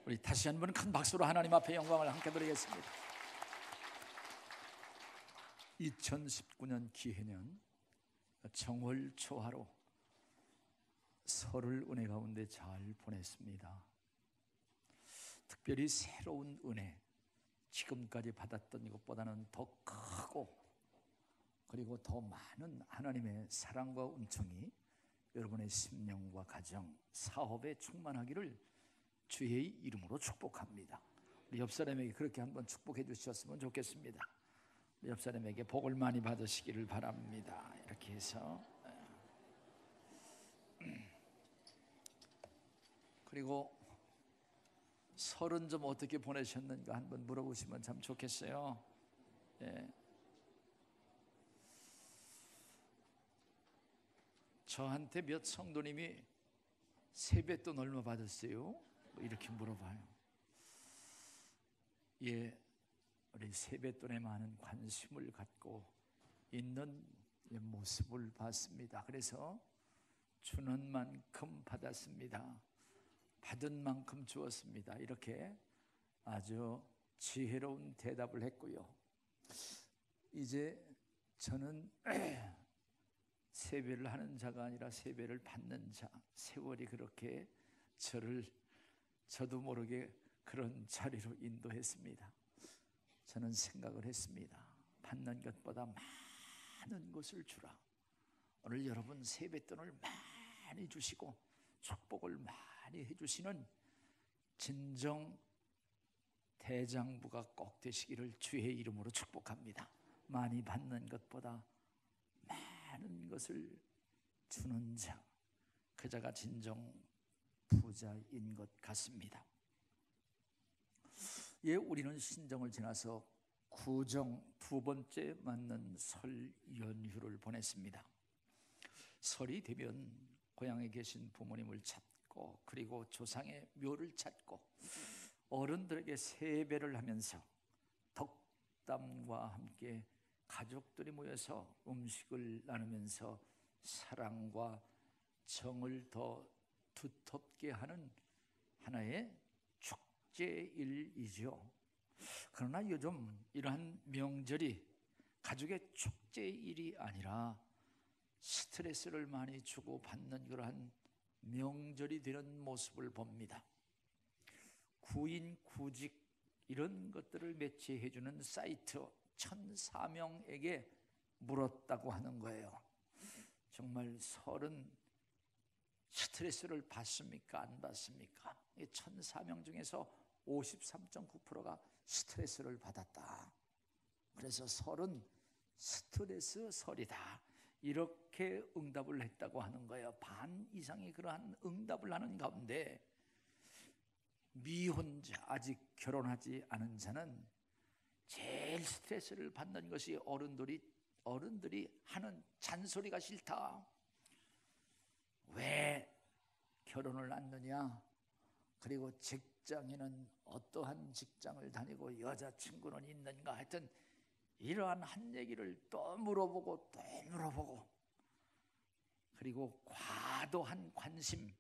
우리 다시 한번 큰 박수로 하나님 앞에 영광을 함께 드리겠습니다. 2019년 기해년 정월 초하루 설을 은혜 가운데 잘 보냈습니다. 특별히 새로운 은혜, 지금까지 받았던 것보다는 더 크고 그리고 더 많은 하나님의 사랑과 은총이 여러분의 심령과 가정, 사업에 충만하기를 주의 이름으로 축복합니다. 우리 옆 사람에게 그렇게 한번 축복해 주셨으면 좋겠습니다. 우리 옆 사람에게 복을 많이 받으시기를 바랍니다. 이렇게 해서 그리고 설은 좀 어떻게 보내셨는가 한번 물어보시면 참 좋겠어요. 예. 저한테 몇 성도님이 세뱃돈 얼마 받았어요? 뭐 이렇게 물어봐요. 예, 우리 세뱃돈에 많은 관심을 갖고 있는 모습을 봤습니다. 그래서 주는 만큼 받았습니다. 받은 만큼 주었습니다. 이렇게 아주 지혜로운 대답을 했고요. 이제 저는 세배를 하는 자가 아니라 세배를 받는 자, 세월이 그렇게 저도 모르게 그런 자리로 인도했습니다. 저는 생각을 했습니다. 받는 것보다 많은 것을 주라. 오늘 여러분 세뱃돈을 많이 주시고 축복을 많이 해주시는 진정 대장부가 꼭 되시기를 주의 이름으로 축복합니다. 많이 받는 것보다 많은 것을 주는 자, 그 자가 진정 부자인 것 같습니다. 예, 우리는 신정을 지나서 구정 두 번째 맞는 설 연휴를 보냈습니다. 설이 되면 고향에 계신 부모님을 찾고 그리고 조상의 묘를 찾고 어른들에게 세배를 하면서 덕담과 함께 가족들이 모여서 음식을 나누면서 사랑과 정을 더 두텁게 하는 하나의 축제일이죠. 그러나 요즘 이러한 명절이 가족의 축제일이 아니라 스트레스를 많이 주고 받는 그러한 명절이 되는 모습을 봅니다. 구인, 구직 이런 것들을 매치해주는 사이트 1,004명에게 물었다고 하는 거예요. 정말 설은 스트레스를 받습니까? 안 받습니까? 1,004명 중에서 53.9%가 스트레스를 받았다. 그래서 설은 스트레스 설이다. 이렇게 응답을 했다고 하는 거예요. 반 이상이 그러한 응답을 하는 가운데 미혼자, 아직 결혼하지 않은 자는 제일 스트레스를 받는 것이 어른들이 하는 잔소리가 싫다. 왜 결혼을 않느냐? 그리고 직장인은 어떠한 직장을 다니고 여자친구는 있는가? 하여튼 이러한 한 얘기를 또 물어보고 또 물어보고, 그리고 과도한 관심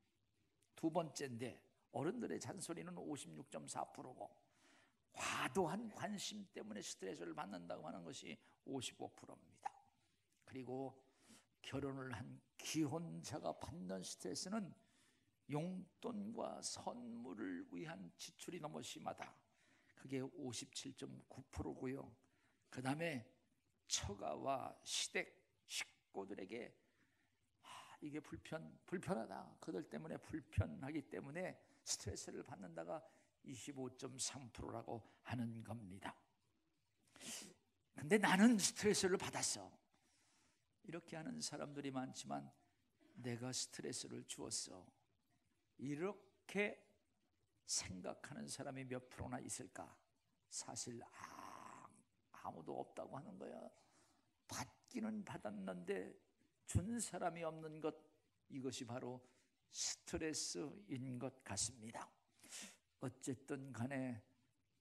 두 번째인데 어른들의 잔소리는 56.4%고 과도한 관심 때문에 스트레스를 받는다고 하는 것이 55%입니다. 그리고 결혼을 한 기혼자가 받는 스트레스는 용돈과 선물을 위한 지출이 너무 심하다. 그게 57.9%고요. 그 다음에 처가와 시댁 식구들에게 이게 불편하다. 그들 때문에 불편하기 때문에 스트레스를 받는다가 25.3%라고 하는 겁니다. 근데 나는 스트레스를 받았어. 이렇게 하는 사람들이 많지만 내가 스트레스를 주었어. 이렇게 생각하는 사람이 몇 프로나 있을까? 사실 아무도 없다고 하는 거야. 받기는 받았는데 준 사람이 없는 것, 이것이 바로 스트레스인 것 같습니다. 어쨌든 간에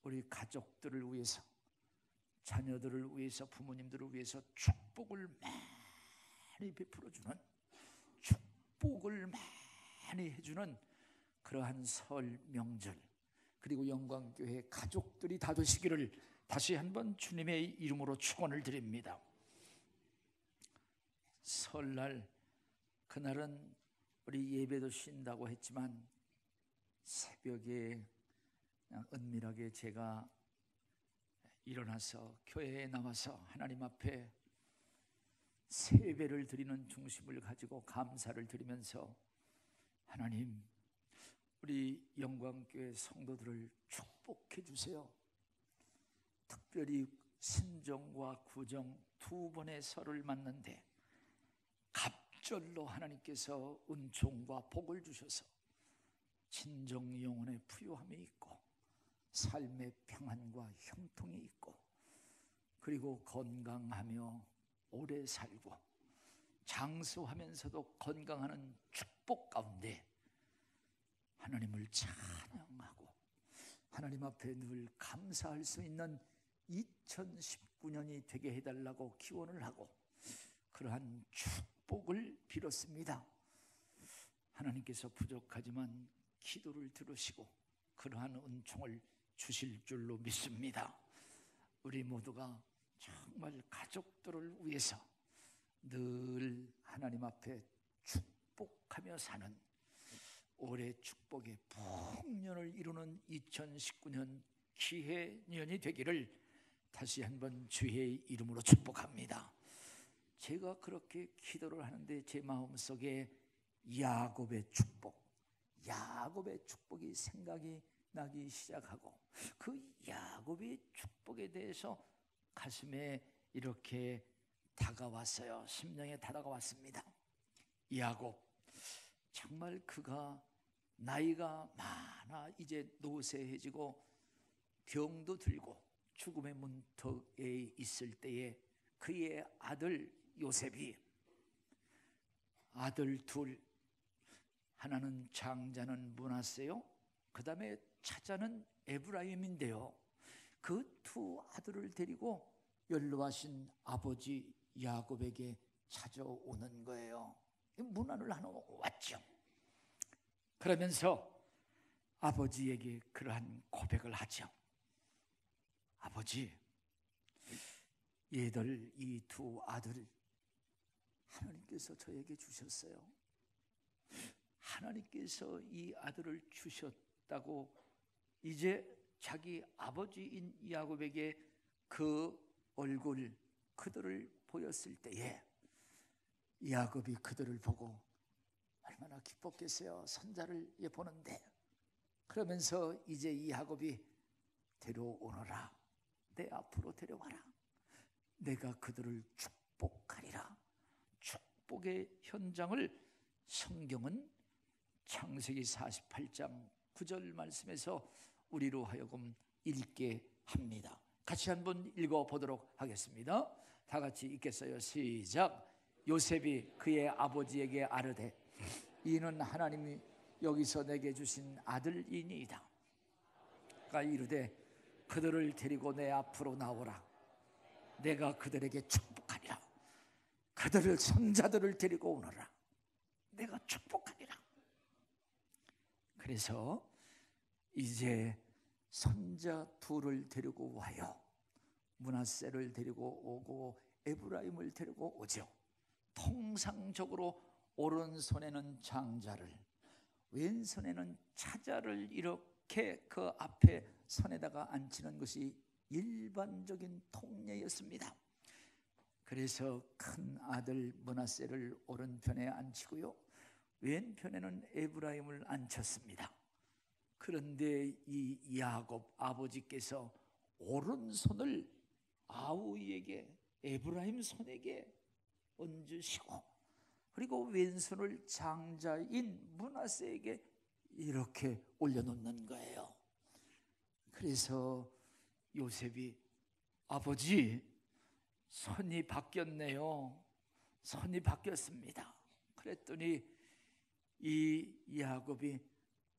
우리 가족들을 위해서, 자녀들을 위해서, 부모님들을 위해서 축복을 많이 베풀어주는, 축복을 많이 해주는 그러한 설 명절, 그리고 영광교회 가족들이 다 되시기를 다시 한번 주님의 이름으로 축원을 드립니다. 설날 그날은 우리 예배도 쉰다고 했지만 새벽에 그냥 은밀하게 제가 일어나서 교회에 나와서 하나님 앞에 세배를 드리는 중심을 가지고 감사를 드리면서 하나님, 우리 영광교회 성도들을 축복해 주세요. 특별히 신정과 구정 두 번의 설을 맞는데 갑절로 하나님께서 은총과 복을 주셔서 친정 영혼의 부요함이 있고 삶의 평안과 형통이 있고 그리고 건강하며 오래 살고 장수하면서도 건강하는 축복 가운데 하나님을 찬양하고 하나님 앞에 늘 감사할 수 있는 2019년이 되게 해달라고 기원을 하고 그러한 축복을 빌었습니다. 하나님께서 부족하지만 기도를 들으시고 그러한 은총을 주실 줄로 믿습니다. 우리 모두가 정말 가족들을 위해서 늘 하나님 앞에 축복하며 사는 올해 축복의 풍년을 이루는 2019년 기해년이 되기를 다시 한번 주의 이름으로 축복합니다. 제가 그렇게 기도를 하는데 제 마음속에 야곱의 축복이 생각이 나기 시작하고 그 야곱의 축복에 대해서 가슴에 이렇게 다가왔어요. 심령에 다가왔습니다. 야곱, 정말 그가 나이가 많아 이제 노쇠해지고 병도 들고 죽음의 문턱에 있을 때에 그의 아들 요셉이 아들 둘, 하나는 장자는 므낫세요, 그 다음에 차자는 에브라임인데요, 그 두 아들을 데리고 연로하신 아버지 야곱에게 찾아오는 거예요. 문안을 하나 왔죠. 그러면서 아버지에게 그러한 고백을 하죠. 아버지, 얘들 이 두 아들 하나님께서 저에게 주셨어요. 하나님께서 이 아들을 주셨다고 이제 자기 아버지인 야곱에게 그 얼굴 그들을 보였을 때에 야곱이 그들을 보고 얼마나 기뻤겠어요. 손자를 보는데. 그러면서 이제 이 야곱이 데려오너라, 내 앞으로 데려와라, 내가 그들을 축복하리라. 축복의 현장을 성경은 창세기 48장 9절 말씀에서 우리로 하여금 읽게 합니다. 같이 한번 읽어보도록 하겠습니다. 다 같이 읽겠어요. 시작. 요셉이 그의 아버지에게 아르되 이는 하나님이 여기서 내게 주신 아들이니이다. 그가 이르되 그들을 데리고 내 앞으로 나오라, 내가 그들에게 축복하리라. 그들을 손자들을 데리고 오너라, 내가 축복하리라. 그래서 이제 손자 둘을 데리고 와요. 므낫세를 데리고 오고 에브라임을 데리고 오죠. 통상적으로 오른손에는 장자를, 왼손에는 차자를 이렇게 그 앞에 손에다가 앉히는 것이 일반적인 통례였습니다. 그래서 큰 아들 므낫세를 오른편에 앉히고요, 왼편에는 에브라임을 앉혔습니다. 그런데 이 야곱 아버지께서 오른손을 아우에게, 에브라임 손에게 얹으시고 그리고 왼손을 장자인 므낫세에게 이렇게 올려놓는 거예요. 그래서 요셉이 아버지, 손이 바뀌었네요. 손이 바뀌었습니다. 그랬더니 이 야곱이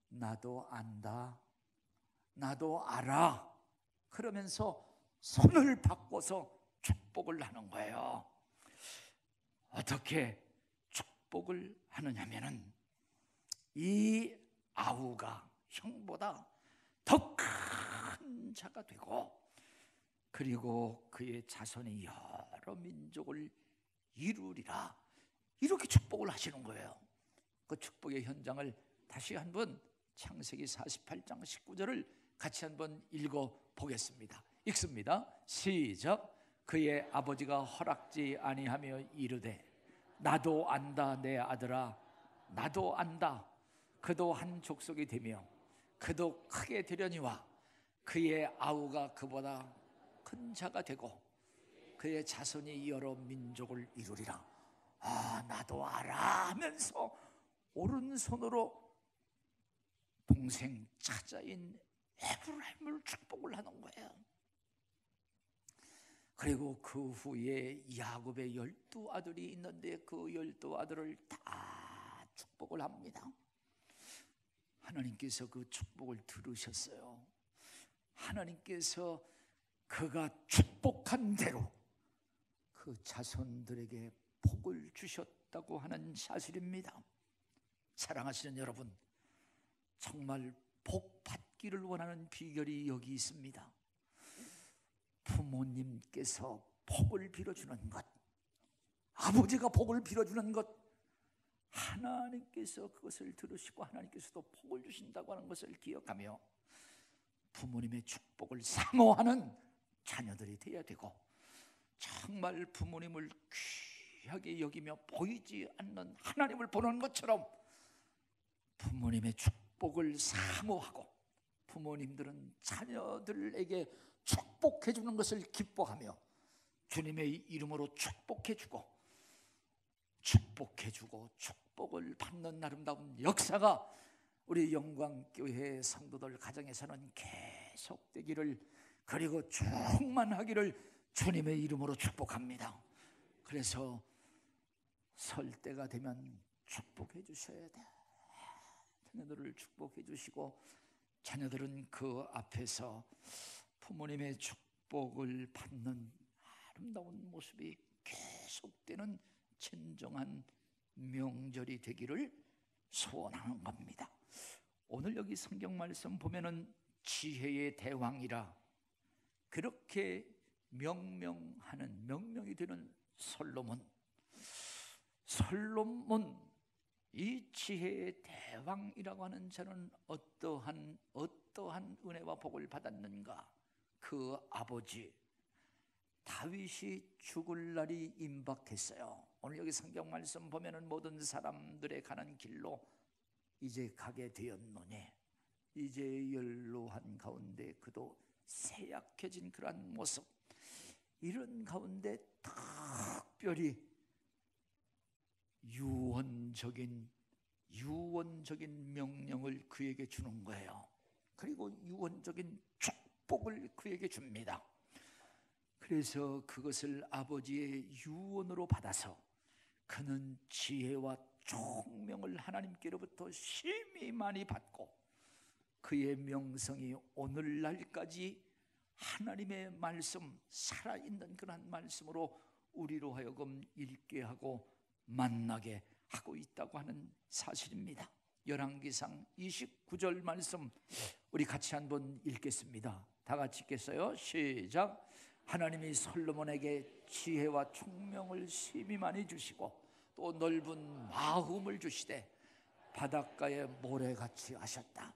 나도 안다, 나도 알아, 그러면서 손을 바꿔서 축복을 하는 거예요. 어떻게 축복을 하느냐면은 이 아우가 형보다 더 큰 자가 되고, 그리고 그의 자손이 여러 민족을 이루리라, 이렇게 축복을 하시는 거예요. 그 축복의 현장을 다시 한번 창세기 48장 19절을 같이 한번 읽어보겠습니다. 읽습니다. 시작. 그의 아버지가 허락지 아니하며 이르되 나도 안다 내 아들아, 나도 안다. 그도 한 족속이 되며 그도 크게 되려니와 그의 아우가 그보다 큰 자가 되고 그의 자손이 여러 민족을 이루리라. 아, 나도 알아 하면서 오른손으로 동생 차자인 에브라임을 축복을 하는 거예요. 그리고 그 후에 야곱의 12아들이 있는데 그 12아들을 다 축복을 합니다. 하나님께서 그 축복을 들으셨어요. 하나님께서 그가 축복한 대로 그 자손들에게 복을 주셨다고 하는 사실입니다. 사랑하시는 여러분, 정말 복 받기를 원하는 비결이 여기 있습니다. 부모님께서 복을 빌어주는 것, 아버지가 복을 빌어주는 것, 하나님께서 그것을 들으시고 하나님께서도 복을 주신다고 하는 것을 기억하며 부모님의 축복을 사모하는 자녀들이 되어야 되고, 정말 부모님을 귀하게 여기며 보이지 않는 하나님을 보는 것처럼 부모님의 축복을 사모하고, 부모님들은 자녀들에게 축복해 주는 것을 기뻐하며 주님의 이름으로 축복해 주고 축복을 받는 아름다운 역사가 우리 영광교회 성도들 가정에서는 계속되기를, 그리고 충만하기를 주님의 이름으로 축복합니다. 그래서 설 때가 되면 축복해 주셔야 돼. 자녀들을 축복해 주시고, 자녀들은 그 앞에서 부모님의 축복을 받는 아름다운 모습이 계속되는 진정한 명절이 되기를 소원하는 겁니다. 오늘 여기 성경 말씀 보면은 지혜의 대왕이라 그렇게 명명이 되는 솔로몬, 이 지혜의 대왕이라고 하는 자는 어떠한 은혜와 복을 받았는가? 그 아버지 다윗이 죽을 날이 임박했어요. 오늘 여기 성경 말씀 보면은 모든 사람들의 가는 길로 이제 가게 되었노니 이제 연로한 가운데 그도 쇠약해진 그러한 모습, 이런 가운데 특별히 유언적인 명령을 그에게 주는 거예요. 그리고 유언적인 축복을 그에게 줍니다. 그래서 그것을 아버지의 유언으로 받아서 그는 지혜와 총명을 하나님께로부터 심히 많이 받고, 그의 명성이 오늘날까지 하나님의 말씀, 살아있는 그런 말씀으로 우리로 하여금 읽게 하고 만나게 하고 있다고 하는 사실입니다. 열왕기상 29절 말씀 우리 같이 한번 읽겠습니다. 다 같이 읽겠어요. 시작. 하나님이 솔로몬에게 지혜와 총명을 심히 많이 주시고 또 넓은 마음을 주시되 바닷가에 모래같이 하셨다.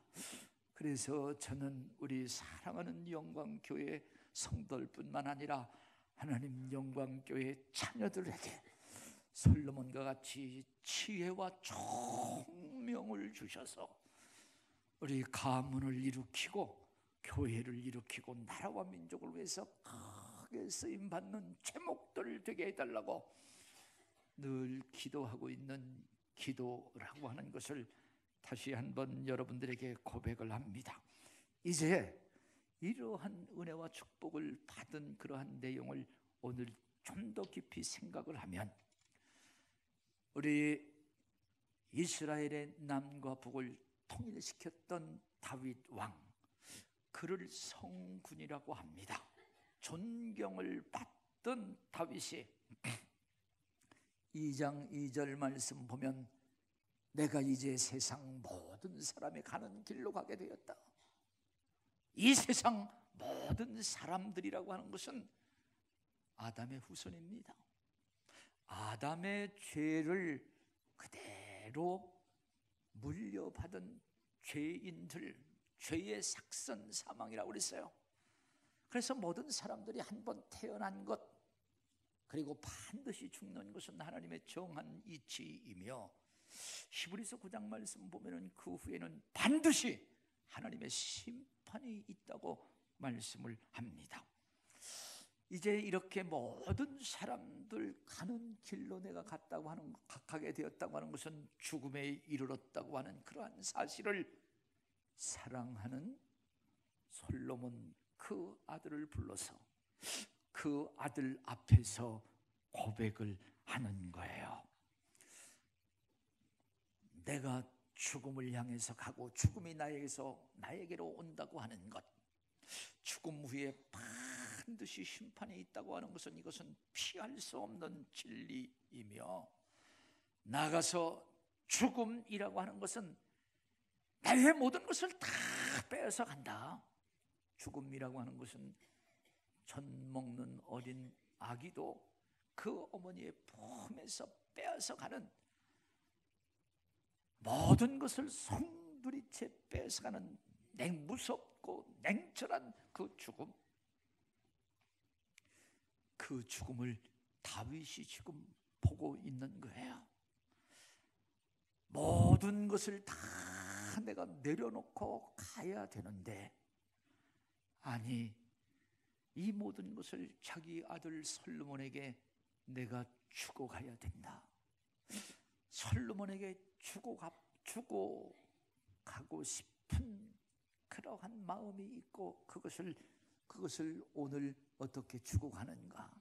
그래서 저는 우리 사랑하는 영광교회 성도들뿐만 아니라 하나님 영광교회 자녀들에게 솔로몬과 같이 지혜와 총명을 주셔서 우리 가문을 일으키고 교회를 일으키고 나라와 민족을 위해서 크게 쓰임받는 제목들 되게 해달라고 늘 기도하고 있는 기도라고 하는 것을 다시 한번 여러분들에게 고백을 합니다. 이제 이러한 은혜와 축복을 받은 그러한 내용을 오늘 좀 더 깊이 생각을 하면, 우리 이스라엘의 남과 북을 통일시켰던 다윗 왕, 그를 성군이라고 합니다. 존경을 받던 다윗이 2장 2절 말씀 보면 내가 이제 세상 모든 사람이 가는 길로 가게 되었다. 이 세상 모든 사람들이라고 하는 것은 아담의 후손입니다. 아담의 죄를 그대로 물려받은 죄인들, 죄의 삭선 사망이라고 그랬어요. 그래서 모든 사람들이 한 번 태어난 것, 그리고 반드시 죽는 것은 하나님의 정한 이치이며, 히브리서 9장 말씀 보면은 그 후에는 반드시 하나님의 심판이 있다고 말씀을 합니다. 이제 이렇게 모든 사람들 가는 길로 내가 가게 되었다고 하는 것은 죽음에 이르렀다고 하는 그러한 사실을 사랑하는 솔로몬 그 아들을 불러서 그 아들 앞에서 고백을 하는 거예요. 내가 죽음을 향해서 가고 죽음이 나에게로 온다고 하는 것, 죽음 후에 반드시 심판이 있다고 하는 것은, 이것은 피할 수 없는 진리이며, 나가서 죽음이라고 하는 것은 나의 모든 것을 다 빼앗아 간다. 죽음이라고 하는 것은 젖 먹는 어린 아기도 그 어머니의 품에서 빼앗아 가는, 모든 것을 송두리째 빼앗아 가는 무섭고 냉철한 그 죽음, 그 죽음을 다윗이 지금 보고 있는 거예요. 모든 것을 다 내가 내려놓고 가야 되는데, 아니, 이 모든 것을 자기 아들 솔로몬에게 내가 주고 가야 된다. 솔로몬에게 주고 가고 싶은 그러한 마음이 있고, 그것을 오늘 어떻게 주고 가는가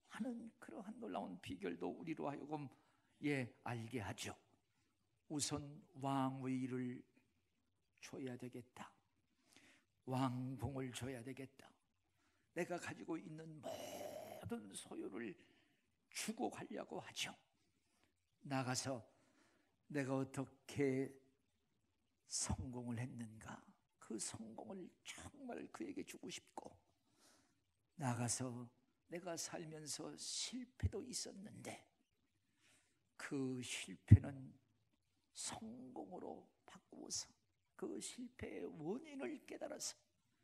하는 그러한 놀라운 비결도 우리로 하여금 알게 하죠. 우선 왕위를 줘야 되겠다. 왕궁을 줘야 되겠다. 내가 가지고 있는 모든 소유를 주고 가려고 하죠. 나가서 내가 어떻게 성공을 했는가, 그 성공을 정말 그에게 주고 싶고, 나가서 내가 살면서 실패도 있었는데 그 실패는 성공으로 바꾸어서 그 실패의 원인을 깨달아서,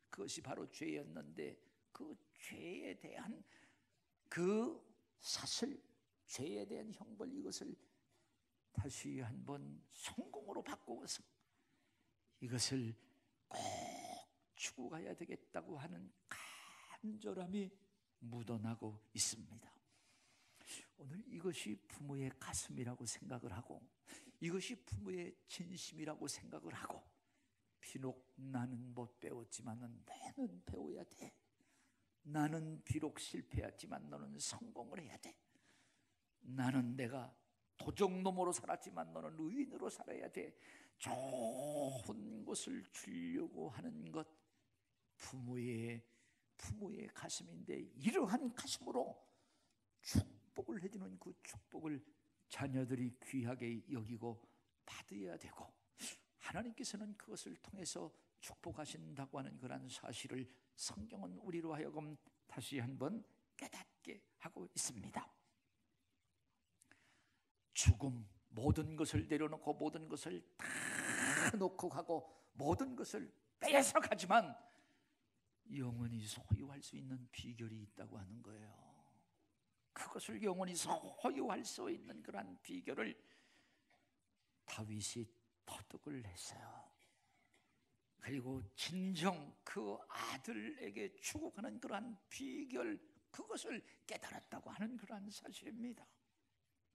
그것이 바로 죄였는데 그 죄에 대한 그 사슬, 죄에 대한 형벌, 이것을 다시 한번 성공으로 바꾸어서 이것을 꼭 주고 가야 되겠다고 하는 간절함이 묻어나고 있습니다. 오늘 이것이 부모의 가슴이라고 생각을 하고, 이것이 부모의 진심이라고 생각을 하고, 비록 나는 못 배웠지만 너는 배워야 돼. 나는 비록 실패했지만 너는 성공을 해야 돼. 나는 내가 도적놈으로 살았지만 너는 의인으로 살아야 돼. 좋은 것을 주려고 하는 것, 부모의 가슴인데, 이러한 가슴으로 축복을 해주는 그 축복을 자녀들이 귀하게 여기고 받아야 되고, 하나님께서는 그것을 통해서 축복하신다고 하는 그런 사실을 성경은 우리로 하여금 다시 한번 깨닫게 하고 있습니다. 죽음, 모든 것을 내려놓고 모든 것을 다 놓고 가고 모든 것을 빼앗아 가지만 영원히 소유할 수 있는 비결이 있다고 하는 거예요. 그것을 영원히 소유할 수 있는 그러한 비결을 다윗이 터득을 했어요. 그리고 진정 그 아들에게 주고 가는 그러한 비결, 그것을 깨달았다고 하는 그러한 사실입니다.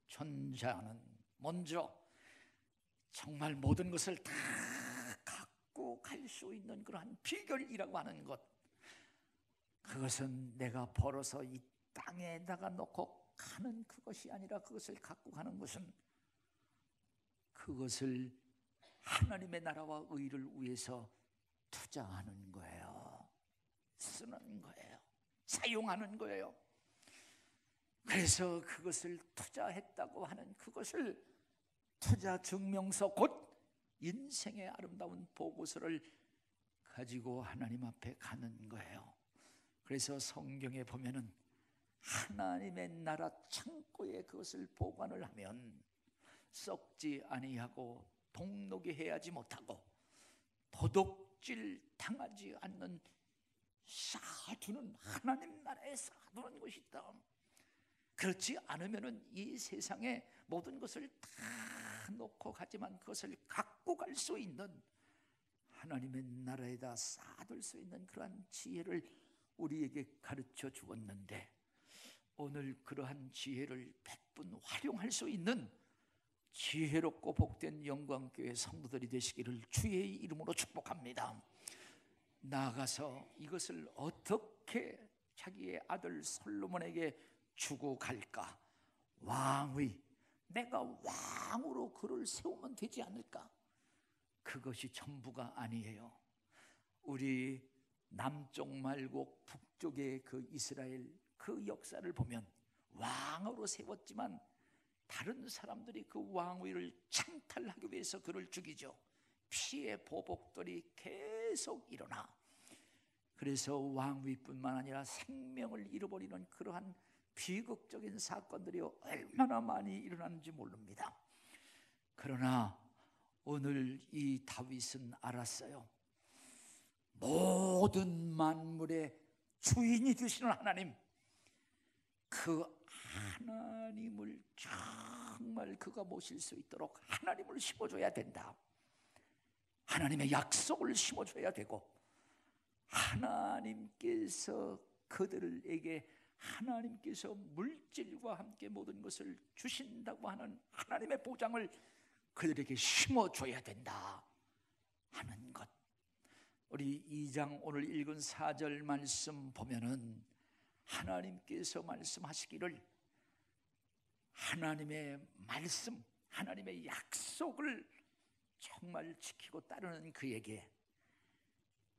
전자는 먼저 정말 모든 것을 다 갖고 갈 수 있는 그러한 비결이라고 하는 것, 그것은 내가 벌어서 이 땅에다가 놓고 가는 그것이 아니라, 그것을 갖고 가는 것은 그것을 하나님의 나라와 의를 위해서 투자하는 거예요. 쓰는 거예요. 사용하는 거예요. 그래서 그것을 투자했다고 하는 그것을 투자 증명서, 곧 인생의 아름다운 보고서를 가지고 하나님 앞에 가는 거예요. 그래서 성경에 보면은 하나님의 나라 창고에 그것을 보관을 하면 썩지 아니하고 동록이 해하지 못하고 도둑질 당하지 않는 쌓아두는, 하나님 나라에 쌓아두는 것이 있다. 그렇지 않으면은 이 세상에 모든 것을 다 놓고 가지만 그것을 갖고 갈 수 있는, 하나님의 나라에다 쌓아둘 수 있는 그러한 지혜를 우리에게 가르쳐 주었는데, 오늘 그러한 지혜를 100분 활용할 수 있는 지혜롭고 복된 영광교회 성도들이 되시기를 주의 이름으로 축복합니다. 나아가서 이것을 어떻게 자기의 아들 솔로몬에게 주고 갈까? 왕위, 내가 왕으로 그를 세우면 되지 않을까? 그것이 전부가 아니에요. 우리 남쪽 말고 북쪽의 그 이스라엘 그 역사를 보면 왕으로 세웠지만 다른 사람들이 그 왕위를 창탈하기 위해서 그를 죽이죠. 피해 보복들이 계속 일어나, 그래서 왕위뿐만 아니라 생명을 잃어버리는 그러한 비극적인 사건들이 얼마나 많이 일어나는지 모릅니다. 그러나 오늘 이 다윗은 알았어요. 모든 만물의 주인이 되시는 하나님, 그 하나님을 정말 그가 모실 수 있도록 하나님을 심어줘야 된다. 하나님의 약속을 심어줘야 되고, 하나님께서 그들에게 하나님께서 물질과 함께 모든 것을 주신다고 하는 하나님의 보장을 그들에게 심어줘야 된다 하는 것. 우리 2장 오늘 읽은 4절 말씀 보면은 하나님께서 말씀하시기를, 하나님의 말씀, 하나님의 약속을 정말 지키고 따르는 그에게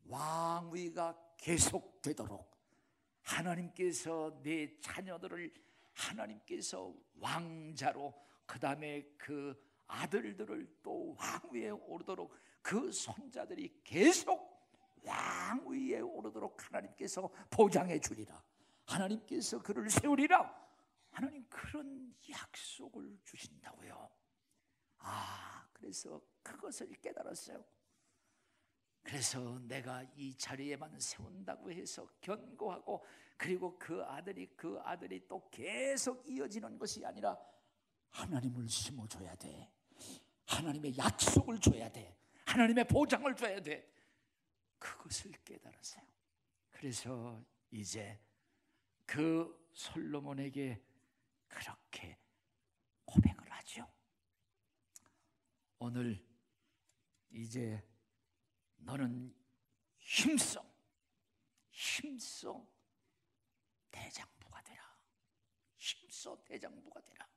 왕위가 계속되도록, 하나님께서 내 자녀들을 하나님께서 왕자로, 그 다음에 그 아들들을 또 왕위에 오르도록, 그 손자들이 계속 왕위에 오르도록 하나님께서 보장해 주리라, 하나님께서 그를 세우리라, 하나님 그런 약속을 주신다고요. 그래서 그것을 깨달았어요. 그래서 내가 이 자리에만 세운다고 해서 견고하고, 그리고 그 아들이 또 계속 이어지는 것이 아니라 하나님을 심어줘야 돼. 하나님의 약속을 줘야 돼. 하나님의 보장을 줘야 돼. 그것을 깨달았어요. 그래서 이제 그 솔로몬에게 그렇게 고백을 하죠. 오늘 이제 너는 힘써 대장부가 되라. 힘써 대장부가 되라.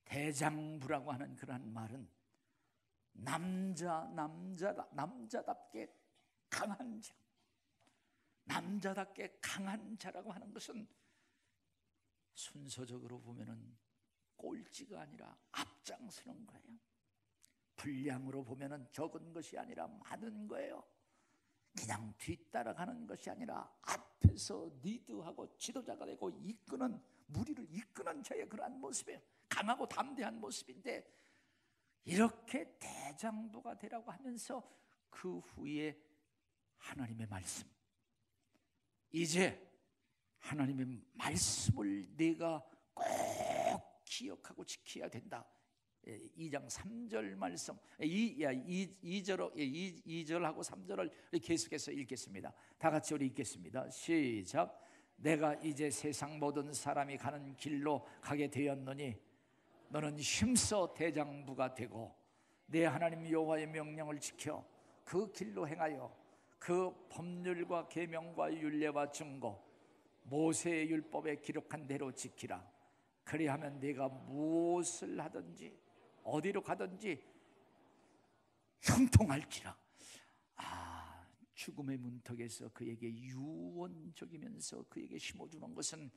대장부라고 하는 그런 말은 남자답게 강한 자, 남자답게 강한 자라고 하는 것은 순서적으로 보면은 꼴찌가 아니라 앞장서는 거예요. 분량으로 보면은 적은 것이 아니라 많은 거예요. 그냥 뒤따라가는 것이 아니라 앞에서 리드하고 지도자가 되고 이끄는, 무리를 이끄는 자의 그러한 모습이에요. 강하고 담대한 모습인데, 이렇게 대장부가 되라고 하면서 그 후에 하나님의 말씀, 이제 하나님의 말씀을 내가 꼭 기억하고 지켜야 된다. 2장 3절 말씀, 2절하고 3절을 계속해서 읽겠습니다. 다 같이 우리 읽겠습니다. 시작. 내가 이제 세상 모든 사람이 가는 길로 가게 되었노니 너는 힘써 대장부가 되고 내 하나님 여호와의 명령을 지켜 그 길로 행하여 그 법률과 계명과 율례와 증거 모세의 율법에 기록한 대로 지키라. 그리하면 네가 무엇을 하든지 어디로 가든지 형통할지라. 죽음의 문턱에서 그에게 유언적이면서 그에게 심어주는 것은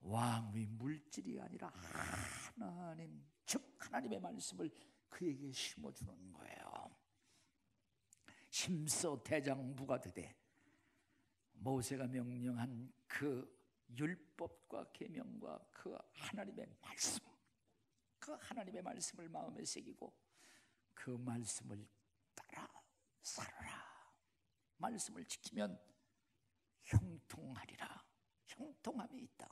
왕의 물질이 아니라 하나님, 즉 하나님의 말씀을 그에게 심어주는 거예요. 힘써 대장부가 되되 모세가 명령한 그 율법과 계명과 그 하나님의 말씀, 그 하나님의 말씀을 마음에 새기고 그 말씀을 따라 살아라. 말씀을 지키면 형통하리라. 형통함이 있다.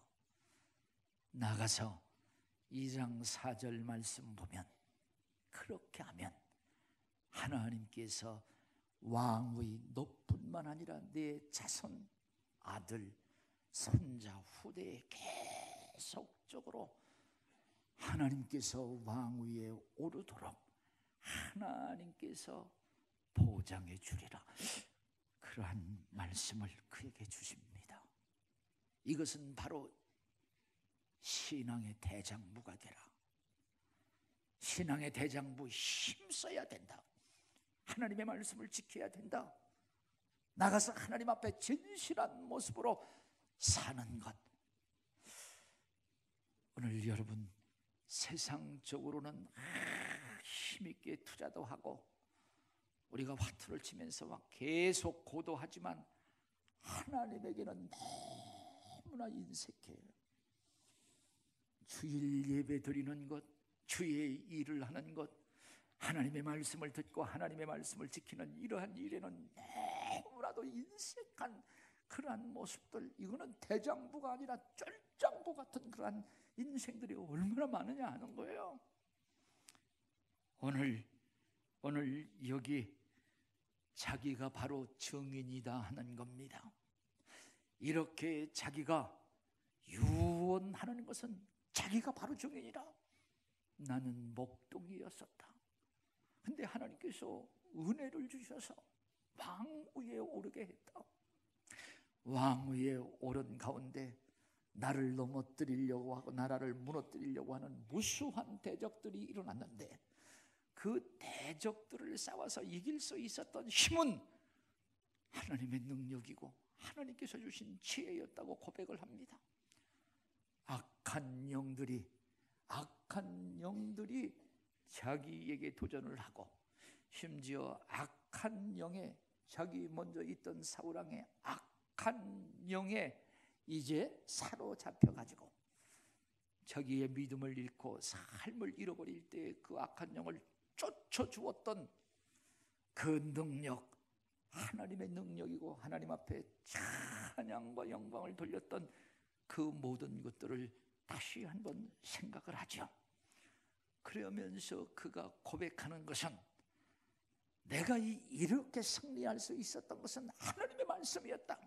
나가서 2장 4절 말씀 보면 그렇게 하면 하나님께서 왕의 너뿐만 아니라 내 자손, 아들, 손자, 후대에 계속적으로 하나님께서 왕위에 오르도록 하나님께서 보장해 주리라. 그러한 말씀을 그에게 주십니다. 이것은 바로 신앙의 대장부가 되라. 신앙의 대장부 힘써야 된다. 하나님의 말씀을 지켜야 된다. 나가서 하나님 앞에 진실한 모습으로 사는 것. 오늘 여러분 세상적으로는 힘있게 투자도 하고 우리가 화투를 치면서 막 계속 고도하지만 하나님에게는 너무나 인색해요. 주일 예배 드리는 것, 주의 일을 하는 것, 하나님의 말씀을 듣고 하나님의 말씀을 지키는 이러한 일에는 너무나도 인색한 그러한 모습들, 이거는 대장부가 아니라 쫄장부 같은 그러한 인생들이 얼마나 많으냐 하는 거예요. 오늘 여기 자기가 바로 증인이다 하는 겁니다. 이렇게 자기가 유언하는 것은 자기가 바로 증인이라. 나는 목동이었었다. 근데 하나님께서 은혜를 주셔서 왕위에 오르게 했다. 왕위에 오른 가운데 나를 넘어뜨리려고 하고 나라를 무너뜨리려고 하는 무수한 대적들이 일어났는데 그 대적들을 싸워서 이길 수 있었던 힘은 하나님의 능력이고 하나님께서 주신 지혜였다고 고백을 합니다. 악한 영들이 자기에게 도전을 하고 심지어 악한 영에 자기 먼저 있던 사울왕의 악한 영에 이제 사로잡혀가지고 자기의 믿음을 잃고 삶을 잃어버릴 때 그 악한 영을 쫓아주었던 그 능력, 하나님의 능력이고 하나님 앞에 찬양과 영광을 돌렸던 그 모든 것들을 다시 한번 생각을 하죠. 그러면서 그가 고백하는 것은 내가 이렇게 승리할 수 있었던 것은 하나님의 말씀이었다.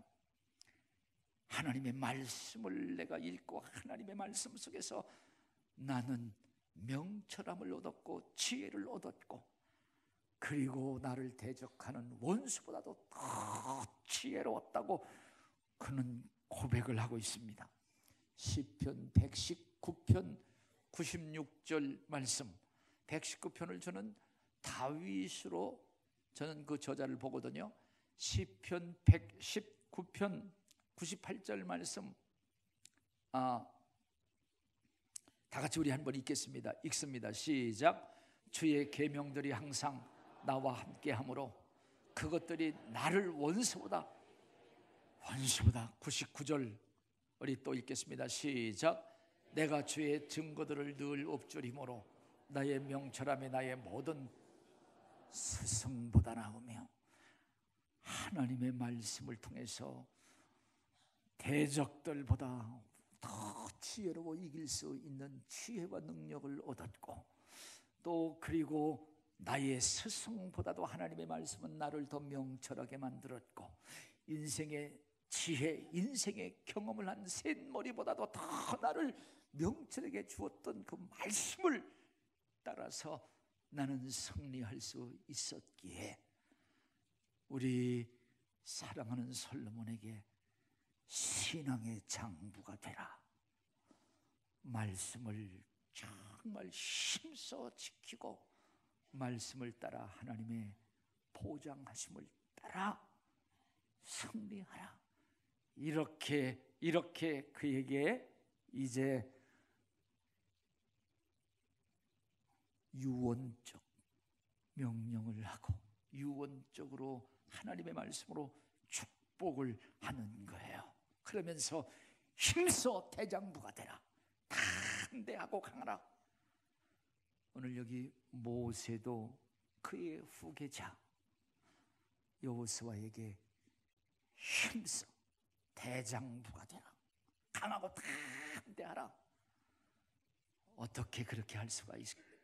하나님의 말씀을 내가 읽고 하나님의 말씀 속에서 나는 명철함을 얻었고 지혜를 얻었고 그리고 나를 대적하는 원수보다도 더 지혜로웠다고 그는 고백을 하고 있습니다. 시편 119편 96절 말씀, 119편을 저는 다윗으로 저는 그 저자를 보거든요. 시편 119편 98절 말씀, 다 같이 우리 한번 읽겠습니다. 읽습니다. 시작. 주의 계명들이 항상 나와 함께하므로 그것들이 나를 원수보다 99절 우리 또 읽겠습니다. 시작. 내가 주의 증거들을 늘 엎주리므로 나의 명철함이 나의 모든 스승보다 나오며 하나님의 말씀을 통해서 대적들보다 더 지혜로워 이길 수 있는 지혜와 능력을 얻었고 또 그리고 나의 스승보다도 하나님의 말씀은 나를 더 명철하게 만들었고 인생의 지혜, 인생의 경험을 한 샛머리보다도 더 나를 명철하게 주었던 그 말씀을 따라서 나는 승리할 수 있었기에 우리 사랑하는 솔로몬에게 신앙의 장부가 되라. 말씀을 정말 힘써 지키고 말씀을 따라 하나님의 보장하심을 따라 승리하라. 이렇게 그에게 이제 유언적 명령을 하고 유언적으로 하나님의 말씀으로 축복을 하는 거예요. 그러면서 힘써 대장부가 되라. 담대하고 강하라. 오늘 여기 모세도 그의 후계자 여호수아에게 힘써 대장부가 되라. 강하고 담대하라. 어떻게 그렇게 할 수가 있을까요?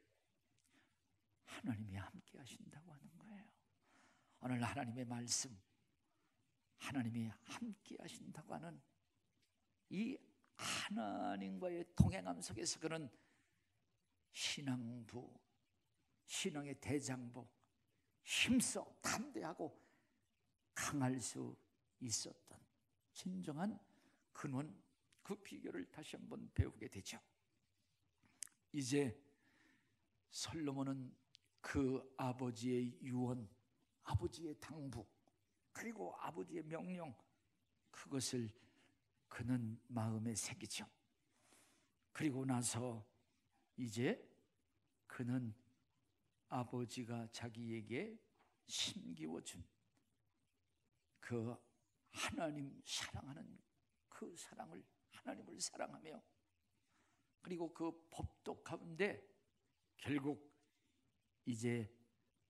하나님이 함께 하신다고 하는 거예요. 오늘 하나님의 말씀, 하나님이 함께 하신다고 하는 이 하나님과의 동행함 속에서 그는 신앙부, 신앙의 대장부, 힘써 담대하고 강할 수 있었던 진정한 근원, 그 비결을 다시 한번 배우게 되죠. 이제 솔로몬은 그 아버지의 유언, 아버지의 당부, 그리고 아버지의 명령, 그것을 그는 마음에 새기죠. 그리고 나서 이제 그는 아버지가 자기에게 심기워준 그 하나님 사랑하는 그 사랑을, 하나님을 사랑하며, 그리고 그 법도 가운데 결국 이제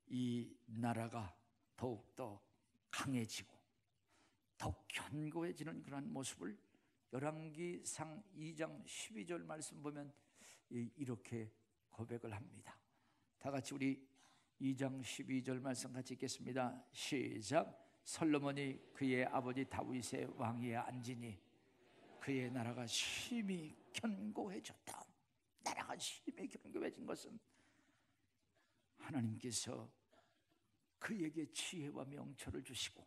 이 나라가 더욱더 강해지고 더욱 견고해지는 그러한 모습을 열왕기상 2장 12절 말씀 보면 이렇게 고백을 합니다. 다 같이 우리 2장 12절 말씀 같이 읽겠습니다. 시작. 솔로몬이 그의 아버지 다윗의 왕위에 앉으니 그의 나라가 심히 견고해졌다. 나라가 심히 견고해진 것은 하나님께서 그에게 지혜와 명철을 주시고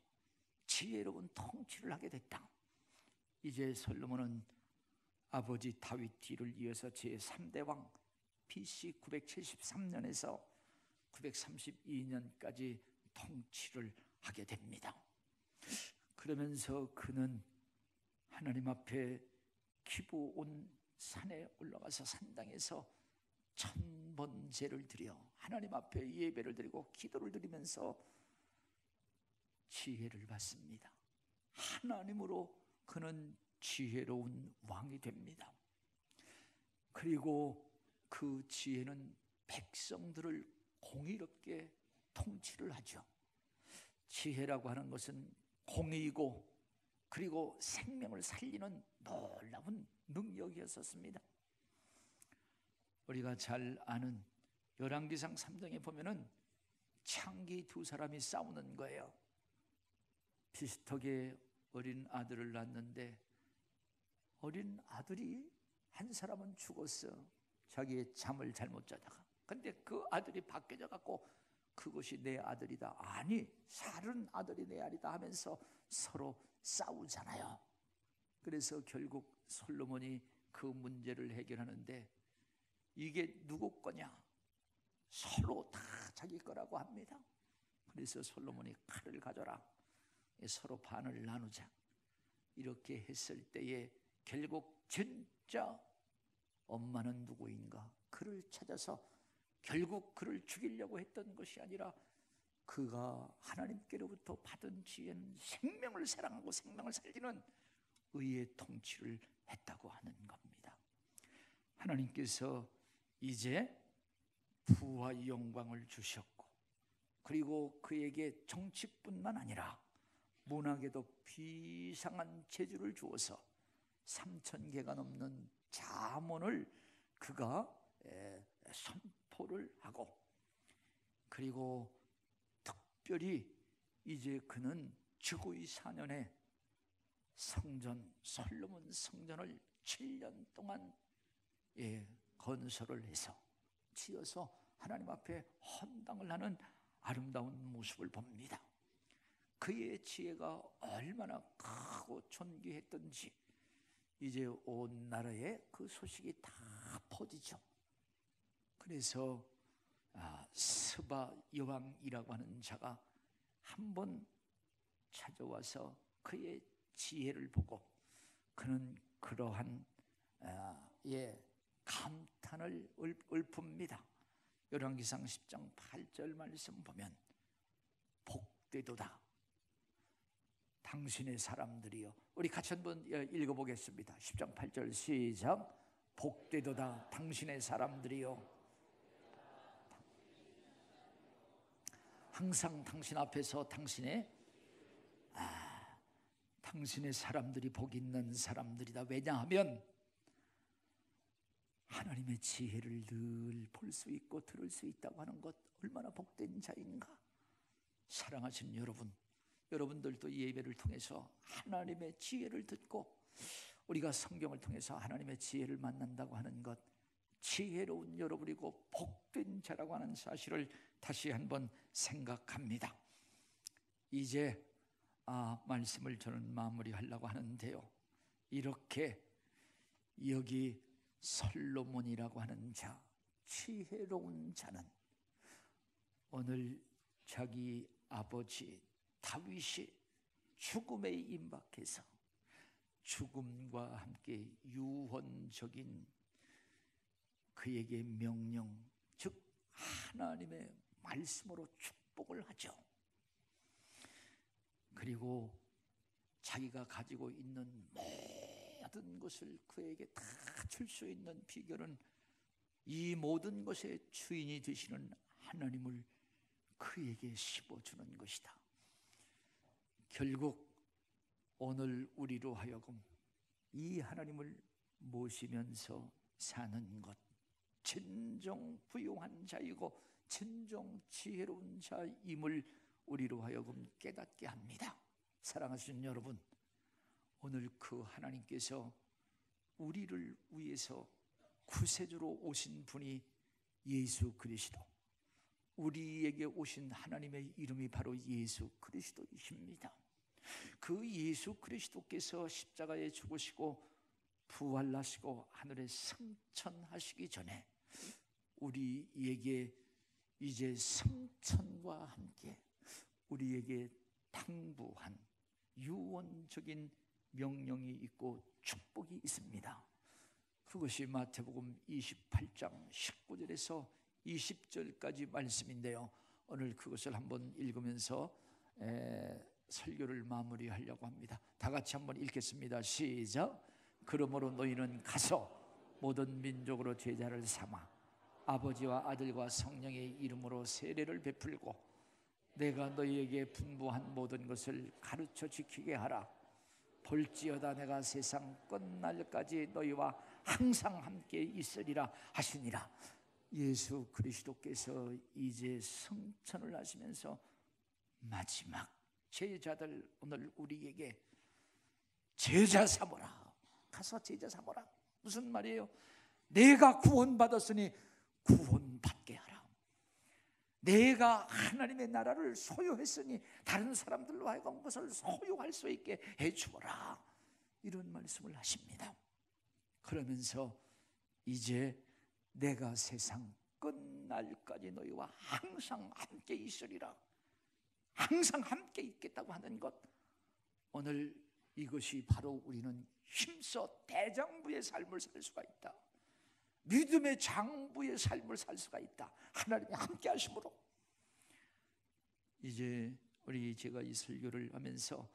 지혜로운 통치를 하게 됐다. 이제 솔로몬은 아버지 다윗 뒤를 이어서 제3대 왕 BC 973년에서 932년까지 통치를 하게 됩니다. 그러면서 그는 하나님 앞에 기브온 산에 올라가서 산당에서 1000번제를 드려 하나님 앞에 예배를 드리고 기도를 드리면서 지혜를 받습니다. 하나님으로 그는 지혜로운 왕이 됩니다. 그리고 그 지혜는 백성들을 공의롭게 통치를 하죠. 지혜라고 하는 것은 공의이고 그리고 생명을 살리는 놀라운 능력이었었습니다. 우리가 잘 아는 열왕기상 3장에 보면은 창기 두 사람이 싸우는 거예요. 비슷하게 어린 아들을 낳았는데 어린 아들이 한 사람은 죽었어. 자기의 잠을 잘못 자다가. 근데 그 아들이 바뀌어져 갖고 그것이 내 아들이다. 아니, 다른 아들이 내 아들이다 하면서 서로 싸우잖아요. 그래서 결국 솔로몬이 그 문제를 해결하는데 이게 누구 거냐? 서로 다 자기 거라고 합니다. 그래서 솔로몬이 칼을 가져라. 서로 반을 나누자. 이렇게 했을 때에 결국 진짜 엄마는 누구인가? 그를 찾아서 결국 그를 죽이려고 했던 것이 아니라 그가 하나님께로부터 받은 지혜는 생명을 사랑하고 생명을 살리는 의의 통치를 했다고 하는 겁니다. 하나님께서 이제 부와 영광을 주셨고 그리고 그에게 정치뿐만 아니라 문학에도 비상한 재주를 주어서 3000개가 넘는 자문을 그가 선포를 하고 그리고 특별히 이제 그는 즉위 4년에 성전 솔로몬 성전을 7년 동안 건설을 해서 지어서 하나님 앞에 헌당을 하는 아름다운 모습을 봅니다. 그의 지혜가 얼마나 크고 존귀했던지 이제 온 나라에 그 소식이 다 퍼지죠. 그래서 스바 여왕이라고 하는 자가 한번 찾아와서 그의 지혜를 보고 그는 그러한 감탄을 읊습니다. 열왕기상 10장 8절 말씀 보면 복되도다. 당신의 사람들이여. 우리 같이 한번 읽어보겠습니다. 10장 8절 시작. 복되도다 당신의 사람들이여. 항상 당신 앞에서 당신의 사람들이 복 있는 사람들이다. 왜냐하면 하나님의 지혜를 늘 볼 수 있고 들을 수 있다고 하는 것 얼마나 복된 자인가. 사랑하시는 여러분들도 이 예배를 통해서 하나님의 지혜를 듣고 우리가 성경을 통해서 하나님의 지혜를 만난다고 하는 것, 지혜로운 여러분이고 복된 자라고 하는 사실을 다시 한번 생각합니다. 이제 말씀을 저는 마무리하려고 하는데요, 이렇게 여기 솔로몬이라고 하는 자, 지혜로운 자는 오늘 자기 아버지 다윗이 죽음에 임박해서 죽음과 함께 유언적인 그에게 명령, 즉 하나님의 말씀으로 축복을 하죠. 그리고 자기가 가지고 있는 모든 것을 그에게 다 줄 수 있는 비결은 이 모든 것의 주인이 되시는 하나님을 그에게 씹어주는 것이다. 결국 오늘 우리로 하여금 이 하나님을 모시면서 사는 것, 진정 부유한 자이고 진정 지혜로운 자임을 우리로 하여금 깨닫게 합니다. 사랑하시는 여러분, 오늘 그 하나님께서 우리를 위해서 구세주로 오신 분이 예수 그리스도, 우리에게 오신 하나님의 이름이 바로 예수 그리스도이십니다. 그 예수 그리스도께서 십자가에 죽으시고 부활하시고 하늘에 승천하시기 전에 우리에게 이제 승천과 함께 우리에게 당부한 유언적인 명령이 있고 축복이 있습니다. 그것이 마태복음 28장 19절에서 20절까지 말씀인데요, 오늘 그것을 한번 읽으면서 설교를 마무리하려고 합니다. 다 같이 한번 읽겠습니다. 시작. 그러므로 너희는 가서 모든 민족으로 제자를 삼아 아버지와 아들과 성령의 이름으로 세례를 베풀고 내가 너희에게 분부한 모든 것을 가르쳐 지키게 하라. 볼지어다 내가 세상 끝날까지 너희와 항상 함께 있으리라 하시니라. 예수 그리스도께서 이제 승천을 하시면서 마지막 제자들, 오늘 우리에게 제자 삼으라. 가서 제자 삼으라. 무슨 말이에요? 내가 구원받았으니 구원받게 하라. 내가 하나님의 나라를 소유했으니 다른 사람들로 하여금 그것을 소유할 수 있게 해주어라. 이런 말씀을 하십니다. 그러면서 이제 내가 세상 끝날까지 너희와 항상 함께 있으리라. 항상 함께 있겠다고 하는 것, 오늘 이것이 바로 우리는 힘써 대장부의 삶을 살 수가 있다. 믿음의 장부의 삶을 살 수가 있다. 하나님이 함께 하심으로. 이제 제가 이 설교를 하면서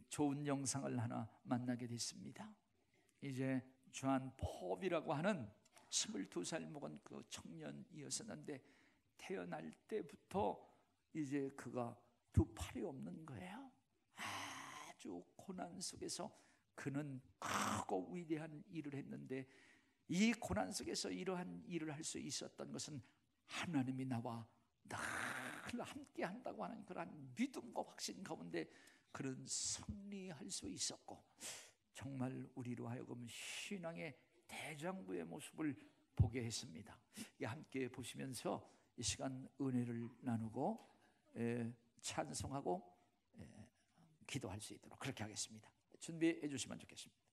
좋은 영상을 하나 만나게 됐습니다. 이제 존 폴이라고 하는 22살 먹은 그 청년이었었는데 태어날 때부터 이제 그가 두 팔이 없는 거예요. 아주 고난 속에서 그는 크고 위대한 일을 했는데, 이 고난 속에서 이러한 일을 할 수 있었던 것은 하나님이 나와 늘 함께 한다고 하는 그러한 믿음과 확신 가운데 그는 승리할 수 있었고, 정말 우리로 하여금 신앙의 대장부의 모습을 보게 했습니다. 함께 보시면서 이 시간 은혜를 나누고 찬송하고 기도할 수 있도록 그렇게 하겠습니다. 준비해 주시면 좋겠습니다.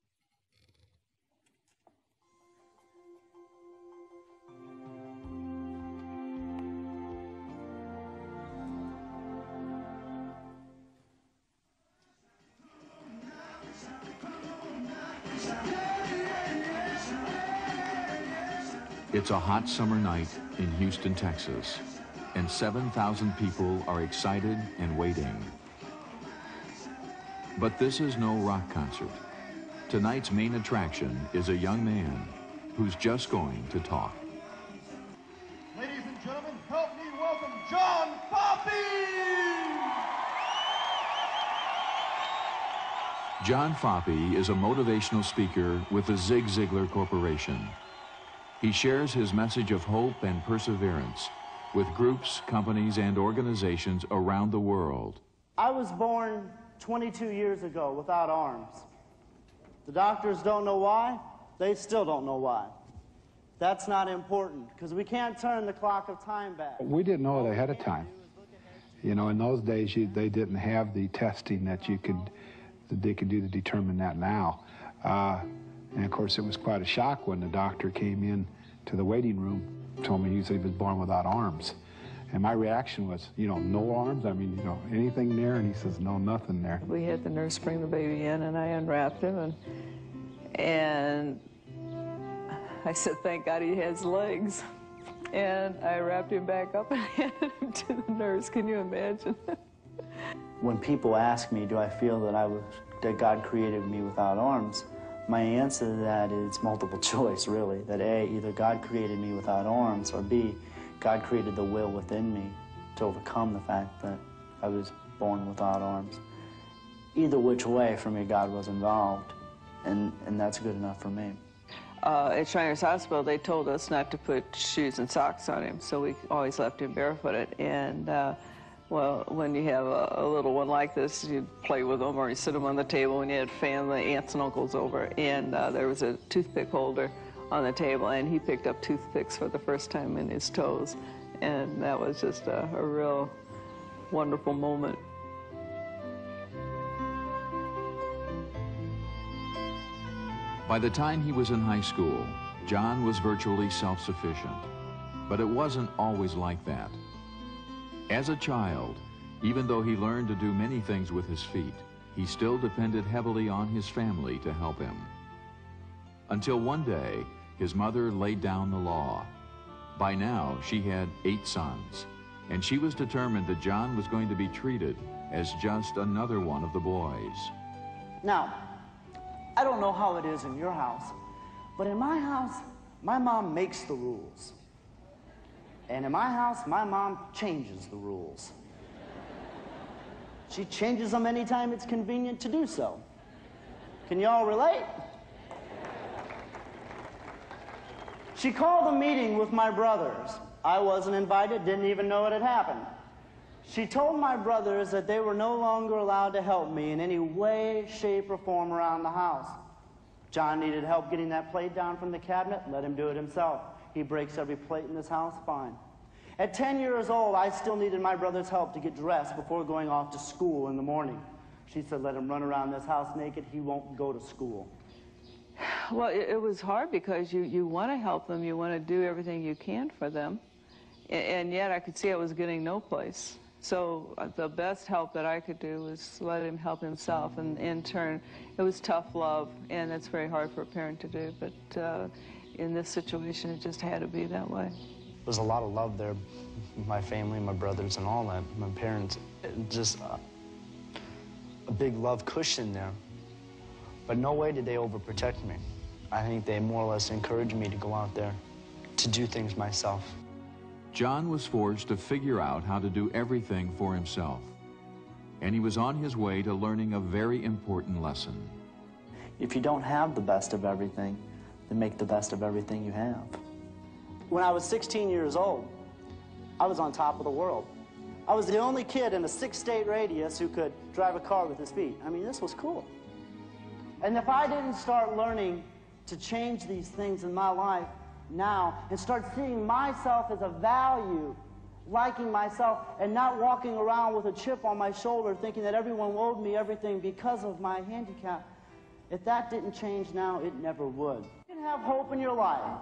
It's a hot summer night in Houston, Texas, and 7,000 people are excited and waiting. But this is no rock concert. Tonight's main attraction is a young man who's just going to talk. Ladies and gentlemen, help me welcome John Foppe! John Foppe is a motivational speaker with the Zig Ziglar Corporation. He shares his message of hope and perseverance with groups, companies, and organizations around the world. I was born 22 years ago without arms. The doctors don't know why. They still don't know why. That's not important, because we can't turn the clock of time back. We didn't know it ahead of time. You know, in those days, they didn't have the testing that they could do to determine that now. And of course, it was quite a shock when the doctor came in to the waiting room, told me he said he was born without arms. And my reaction was, you know, no arms? I mean, you know, anything there? And he says, no, nothing there. We had the nurse bring the baby in, and I unwrapped him, and I said, thank God he has legs. And I wrapped him back up and handed him to the nurse. Can you imagine? When people ask me, do I feel that God created me without arms? My answer to that is multiple choice, really. That A, either God created me without arms, or B, God created the will within me to overcome the fact that I was born without arms. Either which way, for me, God was involved, and that's good enough for me. At Shriners Hospital, they told us not to put shoes and socks on him, so we always left him barefooted. And well, when you have a little one like this, you'd play with them or you sit them on the table, and you had family, aunts and uncles over, and there was a toothpick holder on the table, and he picked up toothpicks for the first time in his toes, and that was just a real wonderful moment. By the time he was in high school, John was virtually self-sufficient. But it wasn't always like that. As a child, even though he learned to do many things with his feet, he still depended heavily on his family to help him. Until one day, his mother laid down the law. By now, she had 8 sons, and she was determined that John was going to be treated as just another one of the boys. Now, I don't know how it is in your house, but in my house, my mom makes the rules. And in my house, my mom changes the rules. She changes them anytime it's convenient to do so. Can you all relate? She called a meeting with my brothers. I wasn't invited, didn't even know it had happened. She told my brothers that they were no longer allowed to help me in any way, shape, or form around the house. John needed help getting that plate down from the cabinet, let him do it himself. He breaks every plate in this house, fine. At 10 years old, I still needed my brother's help to get dressed before going off to school in the morning. She said, let him run around this house naked, he won't go to school. Well, it was hard because you want to help them, you want to do everything you can for them, and yet I could see I was getting no place. So the best help that I could do was let him help himself, and in turn, it was tough love, and that's very hard for a parent to do, but in this situation, it just had to be that way. There's a lot of love there, my family, my brothers, and all that, my parents, just a big love cushion there. But no way did they overprotect me. I think they more or less encouraged me to go out there, to do things myself. John was forced to figure out how to do everything for himself. And he was on his way to learning a very important lesson. If you don't have the best of everything, then make the best of everything you have. When I was 16 years old, I was on top of the world. I was the only kid in a 6-state radius who could drive a car with his feet. I mean, this was cool. And if I didn't start learning to change these things in my life now and start seeing myself as a value, liking myself, and not walking around with a chip on my shoulder thinking that everyone owed me everything because of my handicap, if that didn't change now, it never would. You can have hope in your life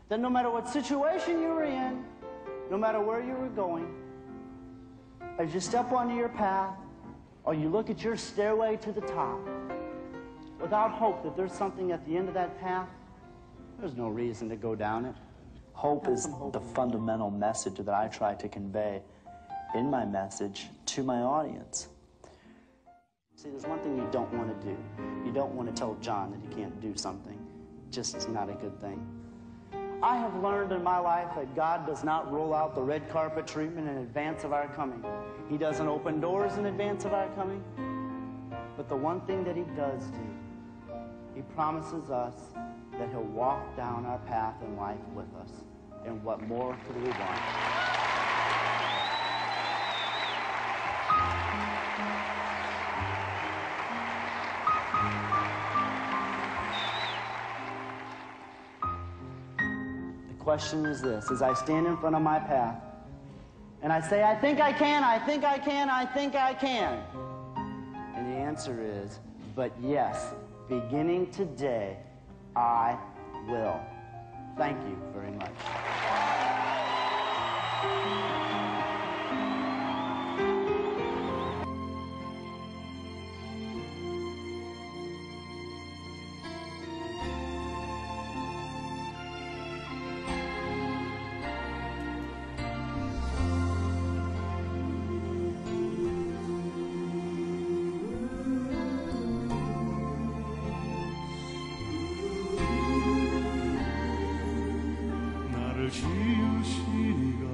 that no matter what situation you were in, no matter where you were going, as you step onto your path or you look at your stairway to the top, without hope that there's something at the end of that path, there's no reason to go down it. Hope is the fundamental message that I try to convey in my message to my audience. See, there's one thing you don't want to do. You don't want to tell John that he can't do something. Just it's not a good thing. I have learned in my life that God does not roll out the red carpet treatment in advance of our coming. He doesn't open doors in advance of our coming. But the one thing that he does do, he promises us that he'll walk down our path in life with us. And what more could we want? The question is this: as I stand in front of my path and I say, I think I can, I think I can, I think I can. And the answer is, but yes, beginning today, I will. Thank you very much. 나를 지으시니가